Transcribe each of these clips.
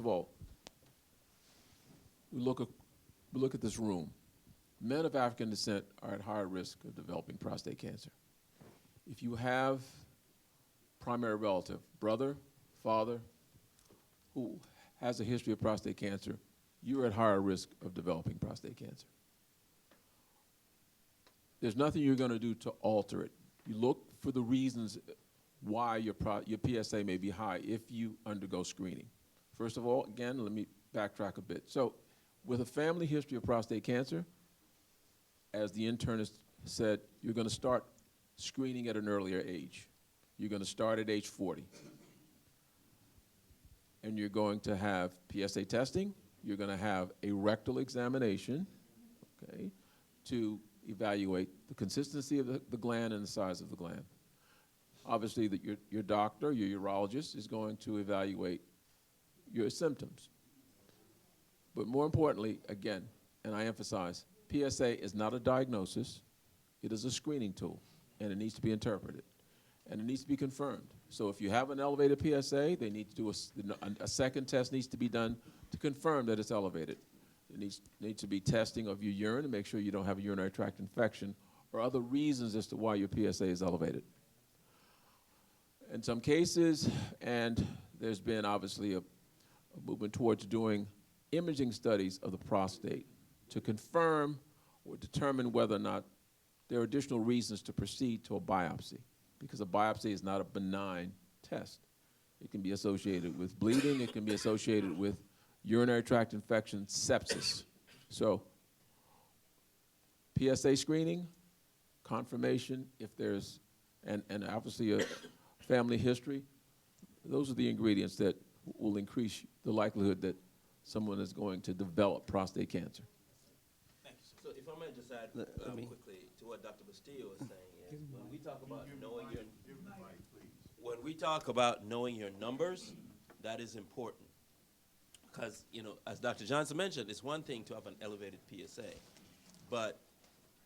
of all, we look at this room. Men of African descent are at higher risk of developing prostate cancer. If you have primary relative, brother, father, who has a history of prostate cancer, you're at higher risk of developing prostate cancer. There's nothing you're going to do to alter it. You look for the reasons why your PSA may be high if you undergo screening. First of all, again, let me backtrack a bit. So with a family history of prostate cancer, as the internist said, you're going to start screening at an earlier age. You're going to start at age 40. And you're going to have PSA testing. You're going to have a rectal examination, okay, to evaluate the consistency of the gland and the size of the gland. Obviously, your doctor, your urologist, is going to evaluate your symptoms. But more importantly, again, and I emphasize, PSA is not a diagnosis. It is a screening tool, and it needs to be interpreted, and it needs to be confirmed. So if you have an elevated PSA, they need to do a second test needs to be done to confirm that it's elevated. There needs to be testing of your urine to make sure you don't have a urinary tract infection or other reasons as to why your PSA is elevated. In some cases, and there's been obviously a movement towards doing imaging studies of the prostate to confirm or determine whether or not there are additional reasons to proceed to a biopsy, because a biopsy is not a benign test. It can be associated with bleeding. It can be associated with urinary tract infection, sepsis. So PSA screening, confirmation if there's, and obviously a family history, those are the ingredients that will increase the likelihood that someone is going to develop prostate cancer. Thank you. So if I might just add quickly to what Dr. Bastillo was saying is when we talk about knowing your numbers, that is important. Because, you know, as Dr. Johnson mentioned, it's one thing to have an elevated PSA, but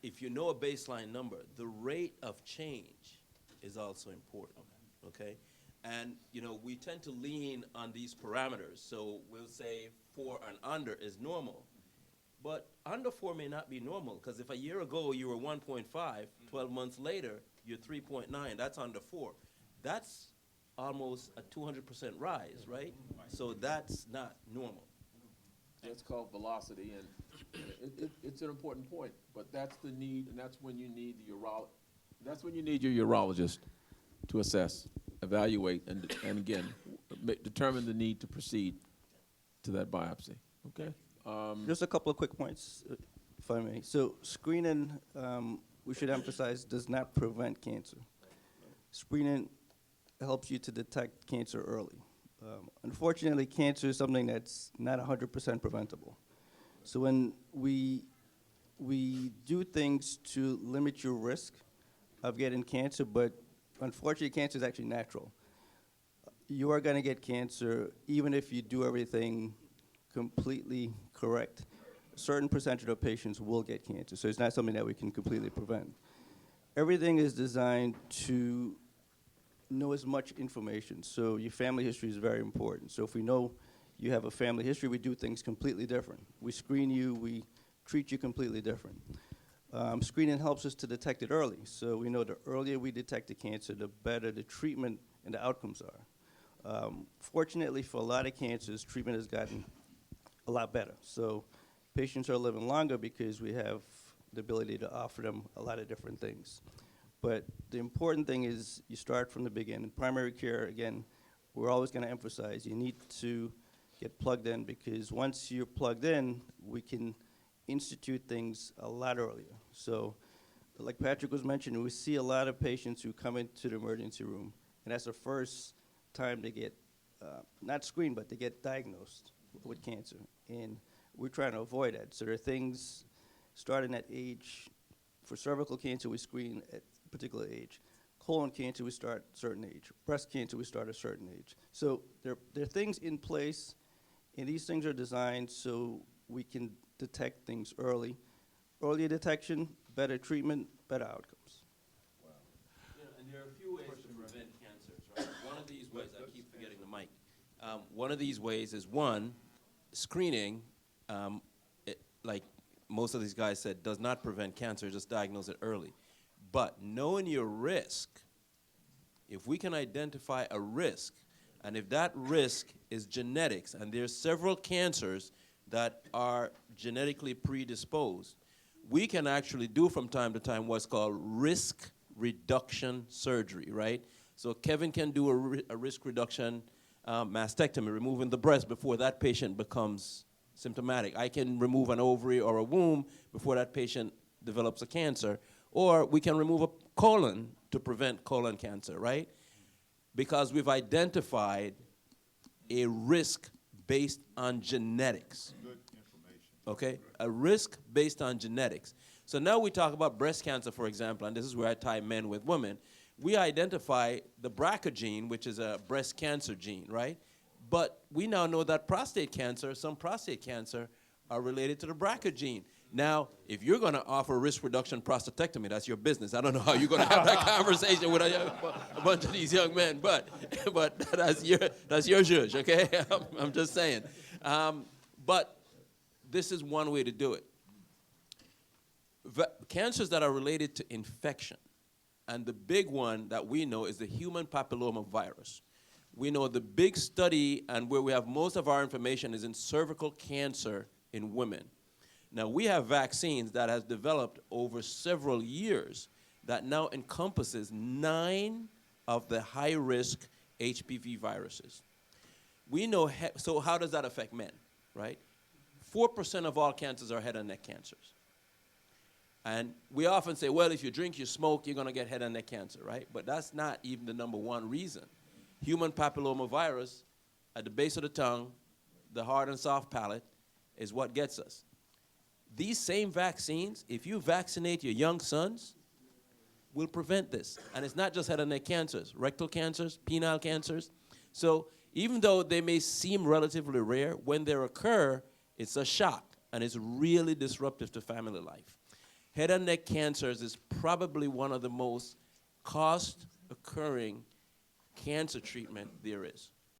if you know a baseline number, the rate of change is also important, okay? And, you know, we tend to lean on these parameters. So we'll say 4 and under is normal, but under 4 may not be normal, because if a year ago you were 1.5, 12 months later, you're 3.9, that's under 4. That's almost a 200% rise, right? So that's not normal. That's called velocity, and it's an important point. But that's the need, and that's when you need your urologist to assess, evaluate, and again determine the need to proceed to that biopsy. Okay. Just a couple of quick points, if I may. So screening, we should emphasize, does not prevent cancer. Screening helps you to detect cancer early. Unfortunately, cancer is something that's not 100% preventable. So when we do things to limit your risk of getting cancer, but unfortunately, cancer is actually natural. You are going to get cancer even if you do everything completely correct. A certain percentage of patients will get cancer, so it's not something that we can completely prevent. Everything is designed to know as much information. So your family history is very important. So if we know you have a family history, we do things completely different. We screen you, we treat you completely different. Screening helps us to detect it early. So we know the earlier we detect the cancer, the better the treatment and the outcomes are. Fortunately, for a lot of cancers, treatment has gotten a lot better. So patients are living longer because we have the ability to offer them a lot of different things. But the important thing is you start from the beginning. Primary care, again, we're always going to emphasize you need to get plugged in, because once you're plugged in, we can institute things a lot earlier. So like Patrick was mentioning, we see a lot of patients who come into the emergency room, and that's the first time they get, not screened, but they get diagnosed with cancer. And we're trying to avoid that. So there are things starting at age, for cervical cancer, we screen at a particular age. Colon cancer, we start at a certain age. Breast cancer, we start at a certain age. So there are things in place, and these things are designed so we can detect things early. Earlier detection, better treatment, better outcomes. Wow. Yeah, and there are a few ways to prevent cancers, right? One of these ways, I keep forgetting the mic. One of these ways is, one, screening, like most of these guys said, does not prevent cancer, just diagnose it early. But knowing your risk, if we can identify a risk, and if that risk is genetics, and there's several cancers that are genetically predisposed, we can actually do from time to time what's called risk reduction surgery, right? So Kevin can do a risk reduction mastectomy, removing the breast before that patient becomes symptomatic. I can remove an ovary or a womb before that patient develops a cancer. Or we can remove a colon to prevent colon cancer, right? Because we've identified a risk based on genetics. Good information. Okay? A risk based on genetics. So now we talk about breast cancer, for example, and this is where I tie men with women. We identify the BRCA gene, which is a breast cancer gene, right? But we now know that prostate cancer, some prostate cancer, are related to the BRCA gene. Now, if you're going to offer risk reduction prostatectomy, that's your business. I don't know how you're going to have that conversation with a bunch of these young men, but that's your judge, okay? I'm just saying. But this is one way to do it. Cancers that are related to infection, and the big one that we know is the human papilloma virus. We know the big study and where we have most of our information is in cervical cancer in women. Now, we have vaccines that has developed over several years that now encompasses 9 of the high-risk HPV viruses. We know, so how does that affect men, right? 4% of all cancers are head and neck cancers. And we often say, well, if you drink, you smoke, you're going to get head and neck cancer, right? But that's not even the number one reason. Human papilloma virus at the base of the tongue, the hard and soft palate, is what gets us. These same vaccines, if you vaccinate your young sons, will prevent this. And it's not just head and neck cancers, rectal cancers, penile cancers. So even though they may seem relatively rare, when they occur, it's a shock, and it's really disruptive to family life. Head and neck cancers is probably one of the most cost-occurring cancer treatment there is.